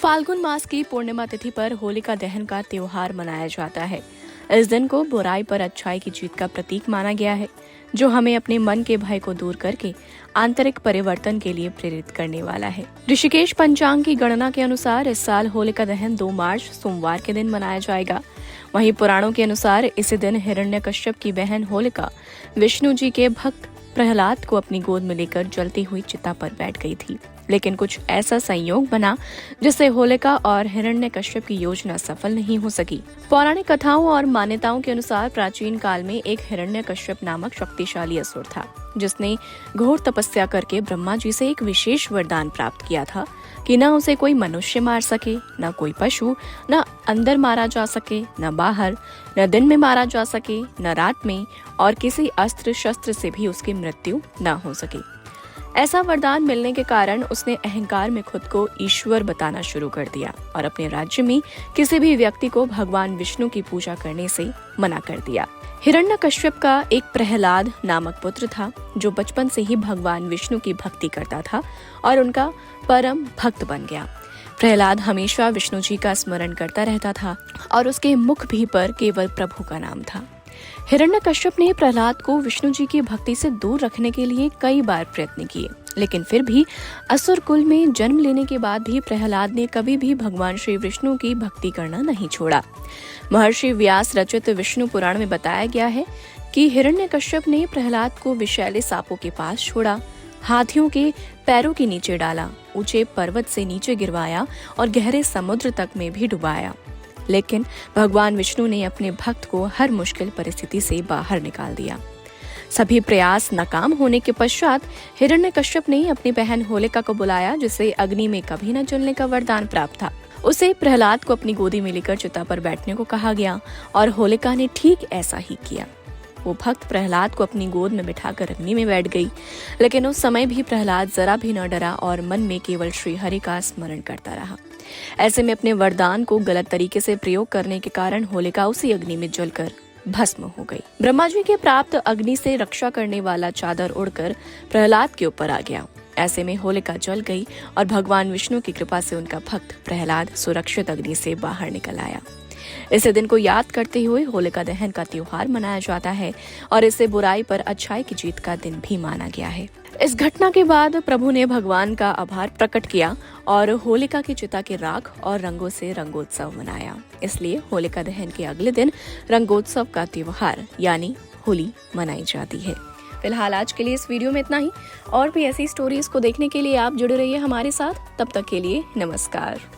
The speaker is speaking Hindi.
फाल्गुन मास की पूर्णिमा तिथि पर होलिका दहन का त्योहार मनाया जाता है। इस दिन को बुराई पर अच्छाई की जीत का प्रतीक माना गया है, जो हमें अपने मन के भय को दूर करके आंतरिक परिवर्तन के लिए प्रेरित करने वाला है। ऋषिकेश पंचांग की गणना के अनुसार इस साल होलिका दहन 2 मार्च सोमवार के दिन मनाया जाएगा। वहीं पुराणों के अनुसार इसी दिन हिरण्यकश्यप की बहन होलिका विष्णु जी के भक्त प्रहलाद को अपनी गोद में लेकर जलती हुई चिता पर बैठ गई थी। लेकिन कुछ ऐसा संयोग बना जिससे होलिका और हिरण्यकश्यप की योजना सफल नहीं हो सकी। पौराणिक कथाओं और मान्यताओं के अनुसार प्राचीन काल में एक हिरण्यकश्यप नामक शक्तिशाली असुर था, जिसने घोर तपस्या करके ब्रह्मा जी से एक विशेष वरदान प्राप्त किया था कि न उसे कोई मनुष्य मार सके, न कोई पशु, न अंदर मारा जा सके, न बाहर, न दिन में मारा जा सके, न रात में, और किसी अस्त्र शस्त्र से भी उसकी मृत्यु न हो सके। ऐसा वरदान मिलने के कारण उसने अहंकार में खुद को ईश्वर बताना शुरू कर दिया और अपने राज्य में किसी भी व्यक्ति को भगवान विष्णु की पूजा करने से मना कर दिया। हिरण्यकश्यप का एक प्रहलाद नामक पुत्र था, जो बचपन से ही भगवान विष्णु की भक्ति करता था और उनका परम भक्त बन गया। प्रहलाद हमेशा विष्णु जी का स्मरण करता रहता था और उसके मुख भी पर केवल प्रभु का नाम था। हिरण्यकश्यप ने प्रहलाद को विष्णु जी की भक्ति से दूर रखने के लिए कई बार प्रयत्न किए, लेकिन फिर भी असुर कुल में जन्म लेने के बाद भी प्रहलाद ने कभी भी भगवान श्री विष्णु की भक्ति करना नहीं छोड़ा। महर्षि व्यास रचित विष्णु पुराण में बताया गया है कि हिरण्यकश्यप ने प्रहलाद को विषैले सांपों के पास छोड़ा, हाथियों के पैरों के नीचे डाला, ऊंचे पर्वत से नीचे गिरवाया और गहरे समुद्र तक में भी डुबाया। लेकिन भगवान विष्णु ने अपने भक्त को हर मुश्किल परिस्थिति से बाहर निकाल दिया। सभी प्रयास नाकाम होने के पश्चात हिरण्यकश्यप ने अपनी बहन होलिका को बुलाया, जिसे अग्नि में कभी न जलने का वरदान प्राप्त था। उसे प्रहलाद को अपनी गोदी में लेकर चिता पर बैठने को कहा गया और होलिका ने ठीक ऐसा ही किया। वो भक्त प्रहलाद को अपनी गोद में बिठाकर अग्नि में बैठ गई, लेकिन उस समय भी प्रहलाद जरा भी न डरा और मन में केवल श्री हरि का स्मरण करता रहा। ऐसे में अपने वरदान को गलत तरीके से प्रयोग करने के कारण होलिका उसी अग्नि में जलकर भस्म हो गई। ब्रह्मा जी के प्राप्त अग्नि से रक्षा करने वाला चादर उड़कर प्रहलाद के ऊपर आ गया। ऐसे में होलिका जल गई और भगवान विष्णु की कृपा से उनका भक्त प्रहलाद सुरक्षित अग्नि से बाहर निकल आया। इस दिन को याद करते हुए होलिका दहन का त्योहार मनाया जाता है और इसे बुराई पर अच्छाई की जीत का दिन भी माना गया है। इस घटना के बाद प्रभु ने भगवान का आभार प्रकट किया और होलिका की चिता के राख और रंगों से रंगोत्सव मनाया। इसलिए होलिका दहन के अगले दिन रंगोत्सव का त्योहार यानी होली मनाई जाती है। फिलहाल आज के लिए इस वीडियो में इतना ही। और भी ऐसी स्टोरीज को देखने के लिए आप जुड़े रहिए हमारे साथ। तब तक के लिए नमस्कार।